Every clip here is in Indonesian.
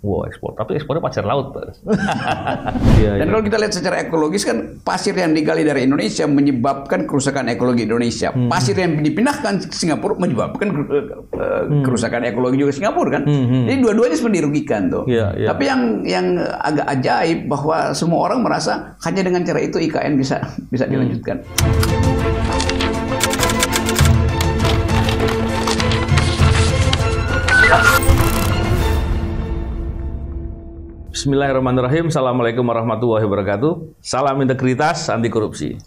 Wow, ekspor. Tapi ekspornya pasir laut, Pak. Dan kalau kita lihat secara ekologis kan pasir yang digali dari Indonesia menyebabkan kerusakan ekologi Indonesia. Pasir yang dipindahkan ke Singapura menyebabkan kerusakan ekologi juga Singapura kan. Jadi dua-duanya sebenarnya dirugikan tuh. Tapi yang agak ajaib bahwa semua orang merasa hanya dengan cara itu IKN bisa dilanjutkan. Bismillahirrahmanirrahim. Assalamualaikum warahmatullahi wabarakatuh. Salam integritas anti korupsi.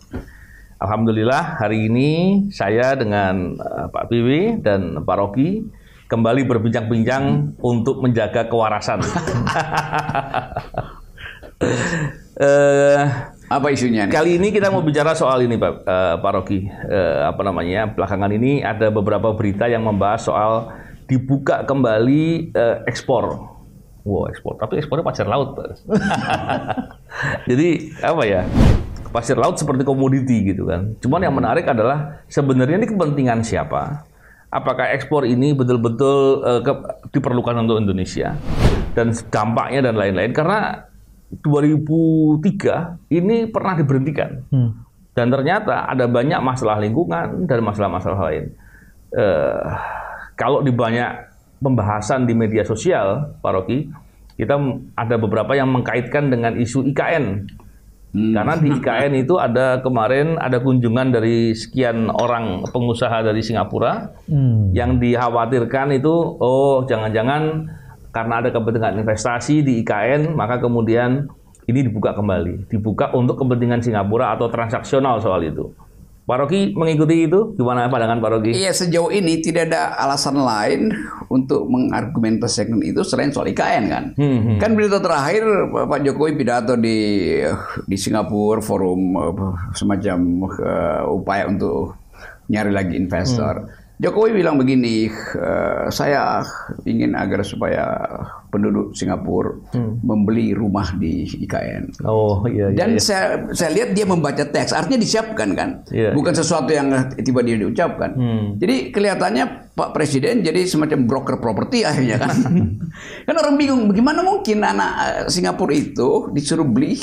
Alhamdulillah hari ini saya dengan Pak Piwi dan Pak Rocky kembali berbincang-bincang untuk menjaga kewarasan. Apa isunya nih? Kali ini kita mau bicara soal ini, Pak Rocky. Belakangan ini ada beberapa berita yang membahas soal dibuka kembali ekspor. Wow, ekspor. Tapi ekspornya pasir laut, Pak. Jadi, pasir laut seperti komoditi gitu kan. Cuman yang menarik adalah sebenarnya ini kepentingan siapa? Apakah ekspor ini betul-betul diperlukan untuk Indonesia? Dan dampaknya dan lain-lain. Karena 2003 ini pernah diberhentikan. Dan ternyata ada banyak masalah lingkungan dan masalah-masalah lain. Kalau di banyak pembahasan di media sosial, Pak Rocky, kita ada beberapa yang mengkaitkan dengan isu IKN. Karena di IKN itu kemarin ada kunjungan dari sekian orang pengusaha dari Singapura yang dikhawatirkan itu, jangan-jangan karena ada kepentingan investasi di IKN, maka kemudian ini dibuka kembali. Dibuka untuk kepentingan Singapura atau transaksional soal itu. Pak Rocky mengikuti itu, gimana pandangan Pak Rocky? Iya, sejauh ini tidak ada alasan lain untuk mengargumentasikan itu selain soal IKN kan. Kan berita terakhir Pak Jokowi pidato di Singapura forum semacam upaya untuk nyari lagi investor. Jokowi bilang begini, saya ingin agar supaya penduduk Singapura membeli rumah di IKN. Dan saya lihat dia membaca teks, artinya disiapkan kan, bukan sesuatu yang tiba-tiba diucapkan. Jadi kelihatannya Pak Presiden jadi semacam broker properti akhirnya kan. Kan orang bingung, bagaimana mungkin anak Singapura itu disuruh beli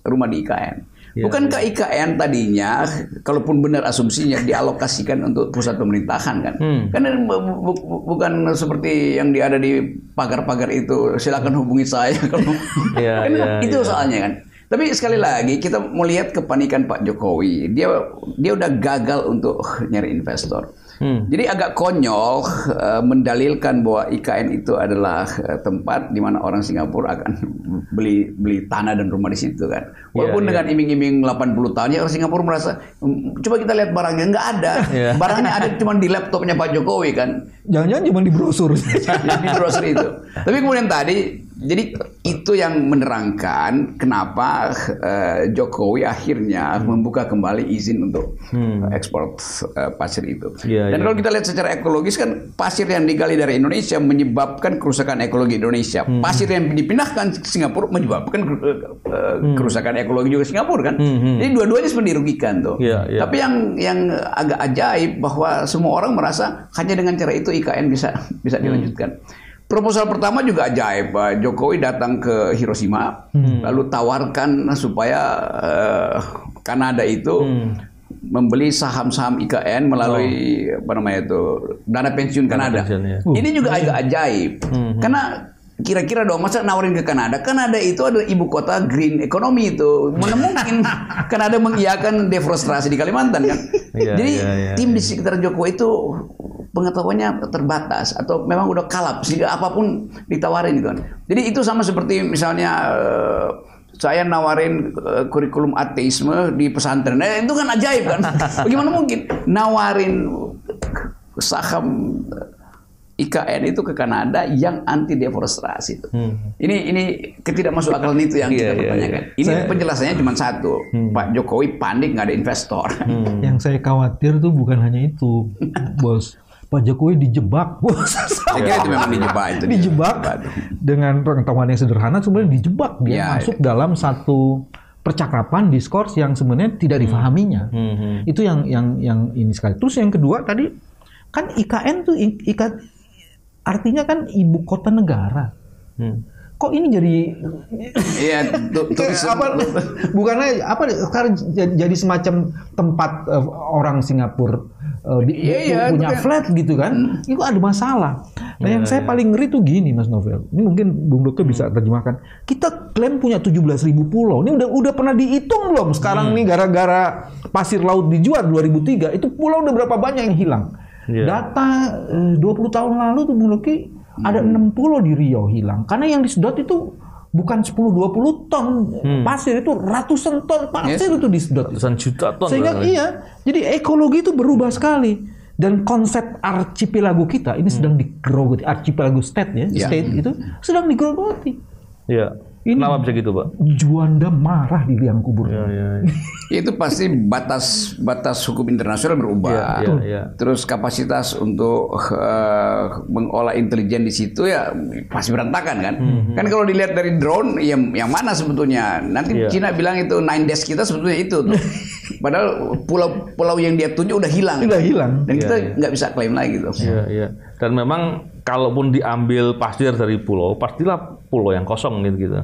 rumah di IKN? Bukankah IKN tadinya, kalaupun benar asumsinya, dialokasikan untuk pusat pemerintahan kan? Kan bukan seperti yang ada di pagar-pagar itu, silakan hubungi saya kalau itu soalnya kan. Tapi sekali lagi kita melihat kepanikan Pak Jokowi, dia udah gagal untuk nyari investor. Jadi agak konyol mendalilkan bahwa IKN itu adalah tempat di mana orang Singapura akan beli tanah dan rumah di situ kan. Walaupun dengan iming-iming 80 tahun ya orang Singapura merasa, coba kita lihat barangnya, nggak ada. Barangnya ada cuma di laptopnya Pak Jokowi kan. Jangan-jangan cuma di brosur. Di brosur itu. Tapi kemudian tadi, jadi itu yang menerangkan kenapa Jokowi akhirnya membuka kembali izin untuk ekspor pasir itu. Dan kalau kita lihat secara ekologis kan pasir yang digali dari Indonesia menyebabkan kerusakan ekologi Indonesia. Pasir yang dipindahkan ke Singapura menyebabkan kerusakan ekologi juga Singapura kan. Jadi dua-duanya sebenarnya dirugikan tuh. Tapi yang agak ajaib bahwa semua orang merasa hanya dengan cara itu IKN bisa dilanjutkan. Proposal pertama juga ajaib. Jokowi datang ke Hiroshima, lalu tawarkan supaya Kanada itu membeli saham-saham IKN melalui dana pensiun Kanada. Ini juga agak ajaib, karena kira-kira dong, masa nawarin ke Kanada? Kanada itu adalah ibu kota green economy itu. Mana mungkin Kanada mengiyakan deforestasi di Kalimantan kan? Jadi tim di sekitar Jokowi itu pengetahuannya terbatas atau memang udah kalap sehingga apapun ditawarin gitu kan. Jadi itu sama seperti misalnya saya nawarin kurikulum ateisme di pesantren. Itu kan ajaib kan? Bagaimana mungkin nawarin saham IKN itu ke Kanada yang anti deforestasi itu. Ini ketidakmasuk akalan itu yang kita pertanyakan. Ini penjelasannya cuma satu. Pak Jokowi panik nggak ada investor. Yang saya khawatir tuh bukan hanya itu, Bos. Pak Jokowi dijebak, bos. Saya kira itu memang dijebak itu. Dijebak dengan pengetahuan yang sederhana, sebenarnya dijebak dia masuk dalam satu percakapan diskurs yang sebenarnya tidak difahaminya. Itu yang ini sekali. Terus yang kedua tadi kan IKN tuh artinya kan ibu kota negara. Kok ini jadi bukannya sekarang jadi semacam tempat orang Singapura punya flat gitu kan? Itu ada masalah. Nah yang saya paling ngeri tuh gini Mas Novel. Ini mungkin Bung Dokter bisa terjemahkan. Kita klaim punya 17.000 pulau. Ini udah pernah dihitung belum? Sekarang nih gara-gara pasir laut dijual 2003, itu pulau udah berapa banyak yang hilang? Data 20 tahun lalu tuh Bung Dokter ada 6 pulau di Riau hilang. Karena yang disedot itu bukan 10-20 ton pasir, itu ratusan ton pasir itu disedot. Ratusan juta ton. Sehingga jadi ekologi itu berubah sekali. Dan konsep archipelago kita ini sedang digerogoti, archipelago state itu sedang digerogoti. Iya. Kenapa bisa gitu, Pak? Juanda marah di liang kubur. Itu pasti batas hukum internasional berubah. Terus kapasitas untuk mengolah intelijen di situ ya pasti berantakan kan. Kan kalau dilihat dari drone, yang mana sebetulnya? Nanti Cina bilang itu 9 days kita sebetulnya itu tuh. Padahal pulau yang dia tunjuk udah hilang. Dan kita nggak bisa klaim lagi gitu. Dan memang kalaupun diambil pasir dari pulau, pastilah pulau yang kosong gitu.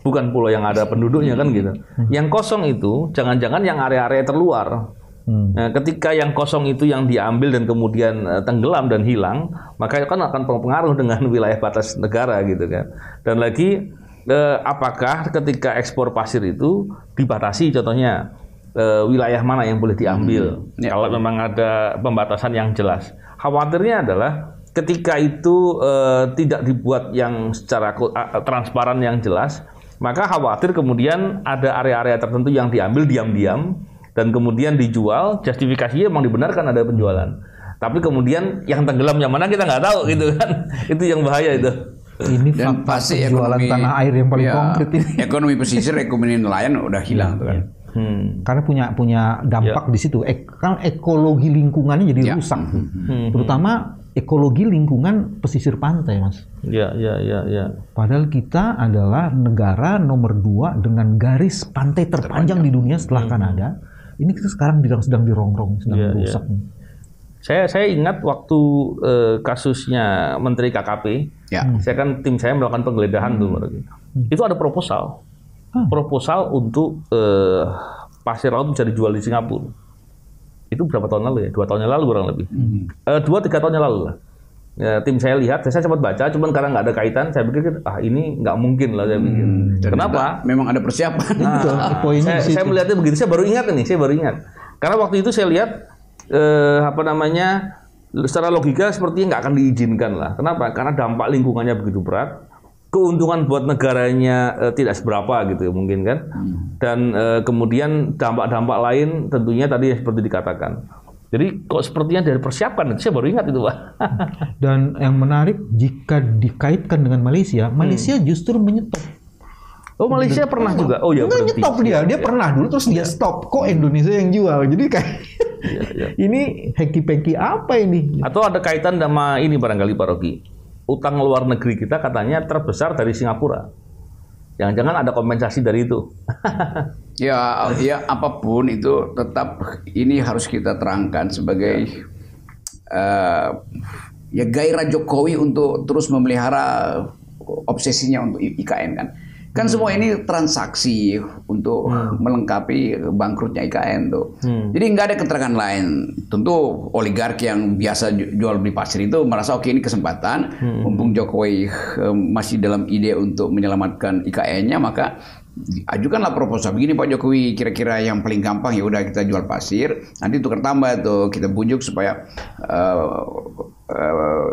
Bukan pulau yang ada penduduknya kan gitu. Yang kosong itu jangan-jangan yang area-area terluar. Nah, ketika yang kosong itu yang diambil dan kemudian tenggelam dan hilang, maka kan akan berpengaruh dengan wilayah batas negara gitu kan. Dan lagi apakah ketika ekspor pasir itu dibatasi contohnya wilayah mana yang boleh diambil? Kalau memang ada pembatasan yang jelas. Khawatirnya adalah ketika itu tidak dibuat yang secara transparan yang jelas, maka khawatir kemudian ada area-area tertentu yang diambil diam-diam dan kemudian dijual, justifikasinya memang dibenarkan ada penjualan. Tapi kemudian yang tenggelam yang mana kita nggak tahu gitu kan. Itu yang bahaya itu. Ini dan pasti ekonomi tanah air yang paling konkret ini. Ekonomi pesisir, ekonomi nelayan udah hilang tuh kan. Karena punya dampak di situ. Kan ekologi lingkungannya jadi rusak. Terutama ekologi lingkungan pesisir pantai, Mas. Padahal kita adalah negara nomor 2 dengan garis pantai terpanjang di dunia setelah Kanada. Ini kita sekarang sedang dirongrong, sedang rusak. Saya ingat waktu kasusnya Menteri KKP, saya kan tim saya melakukan penggeledahan tuh. Itu ada proposal untuk pasir laut bisa dijual di Singapura. Itu berapa tahun lalu ya? 2 tahun yang lalu kurang lebih. 2-3 tahun yang lalu lah. Ya, tim saya lihat, saya sempat baca, cuman karena nggak ada kaitan, saya pikir ini nggak mungkin lah saya pikir. Kenapa? Memang ada persiapan. Saya melihatnya begitu. Saya baru ingat. Karena waktu itu saya lihat secara logika sepertinya nggak akan diizinkan lah. Kenapa? Karena dampak lingkungannya begitu berat. Keuntungan buat negaranya tidak seberapa gitu mungkin kan, dan kemudian dampak-dampak lain tentunya tadi seperti dikatakan. Jadi kok sepertinya dari persiapan itu saya baru ingat itu Pak. Dan yang menarik jika dikaitkan dengan Malaysia justru menyetop. Oh Malaysia pernah juga. Oh ya berhenti. Nyetop dia pernah dulu terus dia stop. Kok Indonesia yang jual? Jadi kayak ini hengki-pengki apa ini? Atau ada kaitan sama ini barangkali Pak Rocky. Utang luar negeri kita katanya terbesar dari Singapura. Jangan-jangan ada kompensasi dari itu. ya apapun itu tetap ini harus kita terangkan sebagai gairah Jokowi untuk terus memelihara obsesinya untuk IKN kan. Kan semua ini transaksi untuk melengkapi bangkrutnya IKN tuh. Jadi nggak ada keterangan lain. Tentu oligarki yang biasa jual beli pasir itu merasa oke ini kesempatan. Mumpung Jokowi masih dalam ide untuk menyelamatkan IKN-nya, maka ajukanlah proposal begini Pak Jokowi, kira-kira yang paling gampang ya udah kita jual pasir, nanti tukar tambah tuh kita bujuk supaya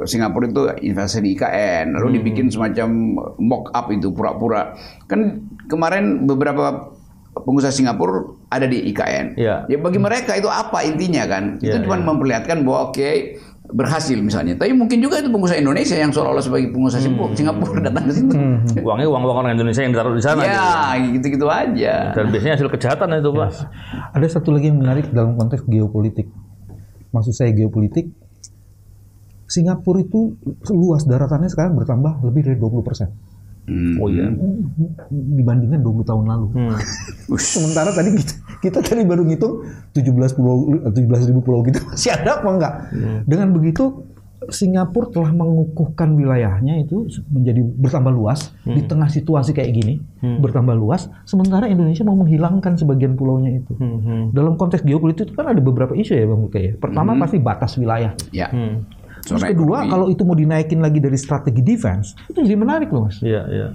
Singapura itu investasi di IKN, lalu dibikin semacam mock up itu pura-pura. Kan kemarin beberapa pengusaha Singapura ada di IKN. Ya bagi mereka itu apa intinya kan? Itu cuma memperlihatkan bahwa oke, berhasil misalnya. Tapi mungkin juga itu pengusaha Indonesia yang seolah-olah sebagai pengusaha Singapura datang ke situ. Uangnya uang orang Indonesia yang ditaruh di sana. Ya, gitu-gitu aja. Dan biasanya hasil kejahatan itu, Pak. Ada satu lagi yang menarik dalam konteks geopolitik. Maksud saya geopolitik, Singapura itu luas daratannya sekarang bertambah lebih dari 20%. Oh iya. Dibandingkan 20 tahun lalu. Sementara tadi kita tadi baru ngitung 17.000 pulau gitu. Masih ada apa enggak? Dengan begitu Singapura telah mengukuhkan wilayahnya itu menjadi bertambah luas di tengah situasi kayak gini, bertambah luas. Sementara Indonesia mau menghilangkan sebagian pulaunya itu. Dalam konteks geopolitik itu kan ada beberapa isu ya Bang Buke ya. Pertama pasti batas wilayah. Ya. Terus kedua, kalau itu mau dinaikin lagi dari strategi defense, itu jadi menarik loh Mas. Iya, iya.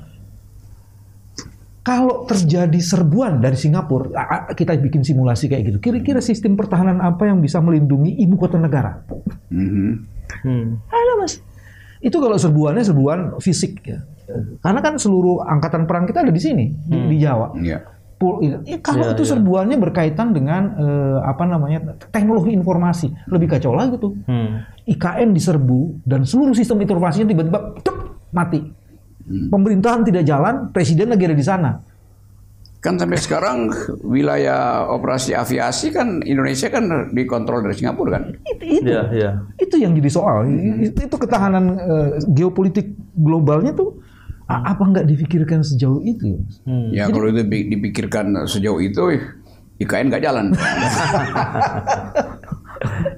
Kalau terjadi serbuan dari Singapura, kita bikin simulasi kayak gitu. Kira-kira sistem pertahanan apa yang bisa melindungi ibu kota negara? Ada Mas. Itu kalau serbuannya serbuan fisik ya. Karena kan seluruh angkatan perang kita ada di sini, di Jawa. Kalau itu serbuannya berkaitan dengan teknologi informasi, lebih kacau lagi tuh. IKN diserbu dan seluruh sistem informasinya tiba-tiba mati. Pemerintahan tidak jalan, presiden lagi ada di sana. Kan sampai sekarang wilayah operasi aviasi kan Indonesia kan dikontrol dari Singapura kan. Itu yang jadi soal. Itu ketahanan geopolitik globalnya tuh apa nggak dipikirkan sejauh itu? Ya jadi, kalau itu dipikirkan sejauh itu, IKN nggak jalan.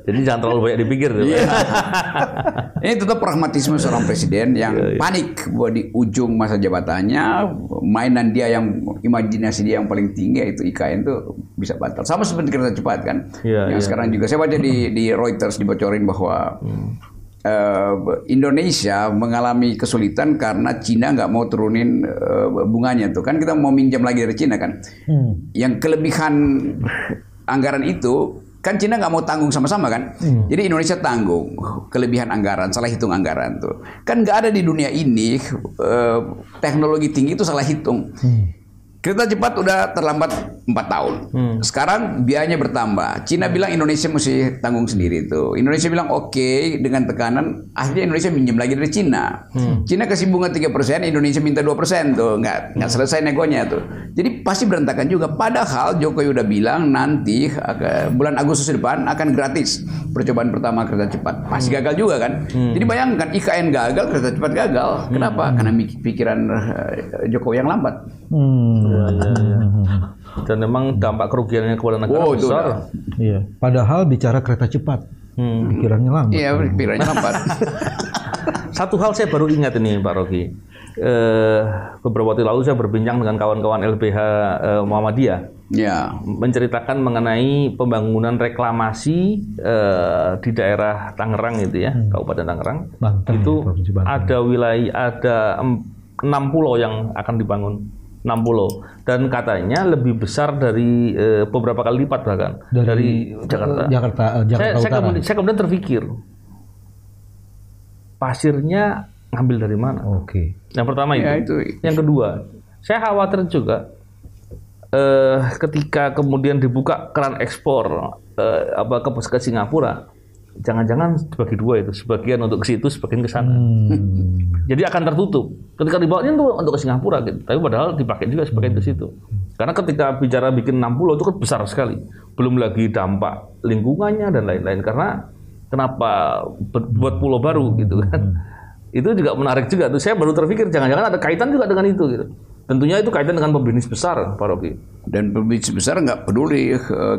Jadi jangan terlalu banyak dipikir. Ini tetap pragmatisme seorang presiden yang panik bahwa di ujung masa jabatannya mainan dia yang imajinasi dia yang paling tinggi yaitu IKN itu bisa batal. Sama seperti kereta cepat kan. Yang sekarang juga saya baca di Reuters dibocorin bahwa Indonesia mengalami kesulitan karena Cina nggak mau turunin bunganya tuh kan kita mau minjam lagi dari Cina kan. Yang kelebihan anggaran itu kan Cina nggak mau tanggung sama-sama kan, jadi Indonesia tanggung kelebihan anggaran, salah hitung anggaran tuh. Kan nggak ada di dunia ini teknologi tinggi itu salah hitung. Kereta cepat udah terlambat 4 tahun. Sekarang biayanya bertambah. Cina bilang Indonesia mesti tanggung sendiri itu. Indonesia bilang oke, dengan tekanan. Akhirnya Indonesia minjem lagi dari Cina. Cina kasih bunga 3%, Indonesia minta 2% tuh. Nggak selesai negonya tuh. Jadi pasti berantakan juga. Padahal Jokowi udah bilang nanti bulan Agustus depan akan gratis percobaan pertama kereta cepat. Pasti gagal juga kan. Jadi bayangkan IKN gagal, kereta cepat gagal. Kenapa? Karena pikiran Jokowi yang lambat. Dan memang dampak kerugiannya kepada negara besar. Iya. Padahal bicara kereta cepat, pikirannya lambat. Iya, pikirannya lambat. Satu hal saya baru ingat ini Pak Rocky. Beberapa waktu lalu saya berbincang dengan kawan-kawan LBH Muhammadiyah. Ya. Menceritakan mengenai pembangunan reklamasi di daerah Tangerang itu ya, Kabupaten Tangerang. Banten, itu ada wilayah, ada 6 pulau yang akan dibangun. 6 pulau dan katanya lebih besar dari beberapa kali lipat bahkan dari Jakarta Utara. Saya kemudian terpikir pasirnya ngambil dari mana? Yang pertama itu. Yang kedua, saya khawatir juga ketika kemudian dibuka keran ekspor ke Singapura, jangan-jangan dibagi dua itu, sebagian untuk ke situ, sebagian ke sana. Jadi akan tertutup. Ketika dibawanya itu untuk ke Singapura gitu. Tapi padahal dipakai juga sebagian ke situ. Karena ketika bicara bikin 6 pulau itu kan besar sekali. Belum lagi dampak lingkungannya dan lain-lain. Karena kenapa buat pulau baru gitu kan. Itu juga menarik juga tuh. Saya baru terpikir jangan-jangan ada kaitan juga dengan itu gitu. Tentunya itu kaitan dengan pembisnis besar, Pak Rocky. Dan pembisnis besar nggak peduli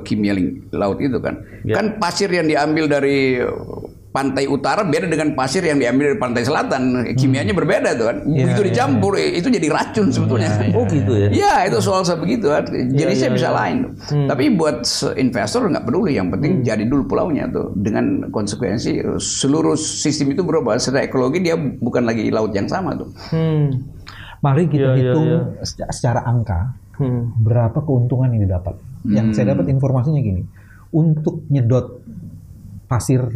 kimia laut itu kan. Kan pasir yang diambil dari pantai utara beda dengan pasir yang diambil dari pantai selatan. Kimianya berbeda tuh kan. Begitu dicampur itu jadi racun sebetulnya. Oh gitu ya? Ya itu soal sebegitu kan. Jadi saya bisa lain. Tapi buat investor nggak peduli. Yang penting jadi dulu pulaunya tuh. Dengan konsekuensi seluruh sistem itu berubah. Secara ekologi dia bukan lagi laut yang sama tuh. Mari kita hitung secara angka berapa keuntungan yang didapat. Yang saya dapat informasinya gini, untuk nyedot pasir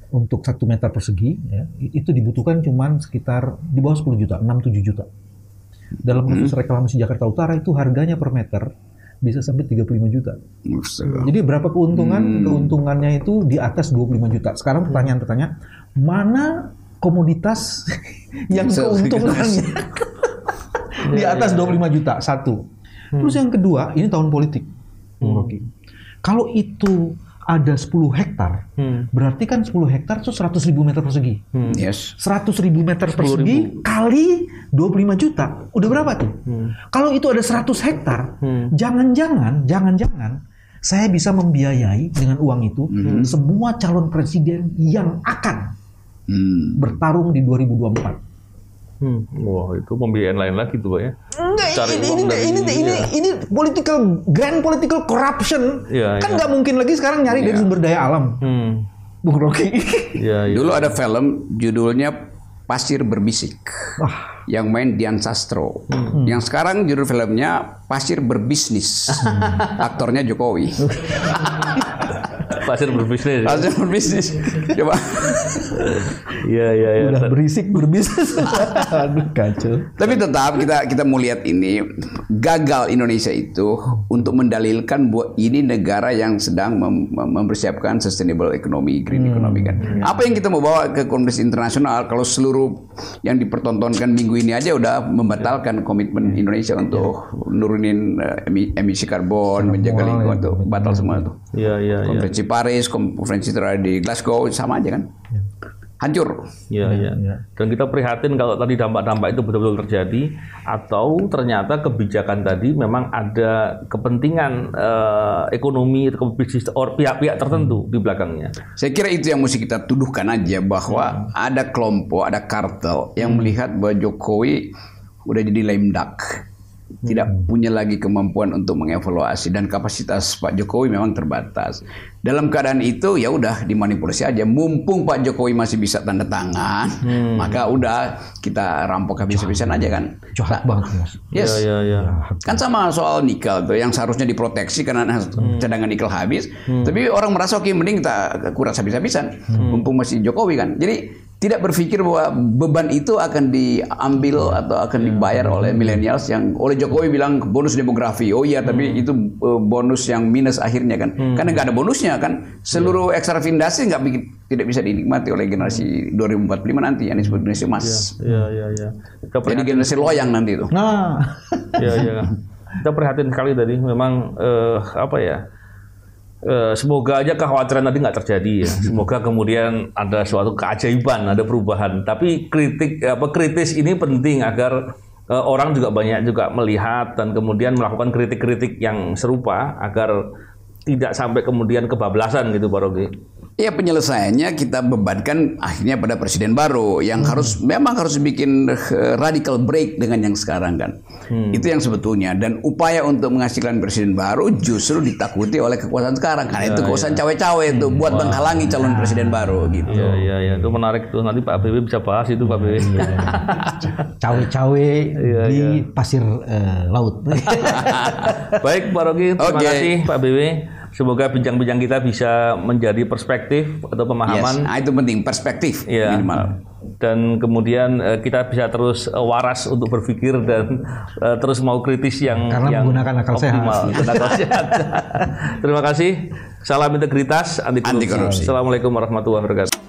untuk 1 meter persegi, ya, itu dibutuhkan cuma sekitar di bawah 10 juta, 6-7 juta. Dalam kasus reklamasi Jakarta Utara itu harganya per meter bisa sampai 35 juta. Jadi berapa keuntungan? Keuntungannya itu di atas 25 juta. Sekarang pertanyaan, mana komoditas yang keuntungannya di atas 25 juta? Satu. Terus yang kedua, ini tahun politik. Kalau itu ada 10 hektar, berarti kan 10 hektar itu 100.000 meter persegi. 100.000 meter persegi kali 25 juta, udah berapa tuh? Kalau itu ada 100 hektar, jangan-jangan saya bisa membiayai dengan uang itu semua calon presiden yang akan bertarung di 2024. Wah, itu pembiayaan lain lagi tuh Pak ya. Enggak, ini grand political corruption. Kan nggak mungkin lagi sekarang nyari dari sumber daya alam. Bung Rocky. Dulu ada film judulnya Pasir Berbisik. Yang main Dian Sastro. Yang sekarang judul filmnya Pasir Berbisnis. Aktornya Jokowi. Pasir berbisnis. Pasir berbisnis. Coba. Iya. Udah berisik berbisnis. Aduh, kacau. Tapi tetap kita mau lihat ini gagal Indonesia itu untuk mendalilkan bahwa ini negara yang sedang mempersiapkan sustainable economy, green economy kan. Apa yang kita mau bawa ke kongres internasional kalau seluruh yang dipertontonkan minggu ini aja udah membatalkan komitmen Indonesia untuk nurunin emisi karbon, menjaga lingkungan itu batal semua itu. Iya. Konferensi Paris, konferensi terakhir di Glasgow sama aja kan. Hancur. Iya. Dan kita prihatin kalau tadi dampak-dampak itu betul-betul terjadi atau ternyata kebijakan tadi memang ada kepentingan ekonomi atau bisnis pihak-pihak tertentu di belakangnya. Saya kira itu yang mesti kita tuduhkan aja bahwa ada kelompok, ada kartel yang melihat bahwa Jokowi udah jadi lame duck. Tidak punya lagi kemampuan untuk mengevaluasi dan kapasitas Pak Jokowi memang terbatas. Dalam keadaan itu ya udah dimanipulasi aja. Mumpung Pak Jokowi masih bisa tanda tangan, maka udah kita rampok habis-habisan aja kan. Jahat banget Mas. Yes. Iya. Kan sama soal nikel tuh yang seharusnya diproteksi karena cadangan nikel habis, tapi orang merasa oke mending kita kuras habis-habisan. Mumpung masih Jokowi kan. Jadi tidak berpikir bahwa beban itu akan diambil atau akan dibayar oleh millennials yang oleh Jokowi bilang bonus demografi. Oh iya, tapi itu bonus yang minus akhirnya kan. Karena nggak ada bonusnya kan. Seluruh ekstravindasi tidak bisa dinikmati oleh generasi 2045 nanti yang disebut generasi emas. Iya. Jadi generasi loyang nanti itu. Nah. Iya. Kita prihatin sekali tadi. Memang semoga aja kekhawatiran tadi nggak terjadi ya. Semoga kemudian ada suatu keajaiban, ada perubahan. Tapi kritis ini penting agar orang juga banyak juga melihat dan kemudian melakukan kritik-kritik yang serupa agar tidak sampai kemudian kebablasan gitu Pak Rocky. Ya penyelesaiannya kita bebankan akhirnya pada presiden baru yang memang harus bikin radical break dengan yang sekarang kan. Itu yang sebetulnya dan upaya untuk menghasilkan presiden baru justru ditakuti oleh kekuasaan sekarang karena itu kekuasaan cawe-cawe itu buat menghalangi calon presiden baru gitu. Iya, itu menarik tuh nanti Pak BW bisa bahas itu Pak BW. Cawe-cawe di pasir laut. Baik Pak Rocky, terima kasih Pak BW. Semoga bincang-bincang kita bisa menjadi perspektif atau pemahaman. Itu penting, perspektif minimal. Dan kemudian kita bisa terus waras untuk berpikir dan terus mau kritis yang menggunakan akal optimal. Sehat. Terima kasih. Salam integritas, anti korupsi. Assalamualaikum warahmatullahi wabarakatuh.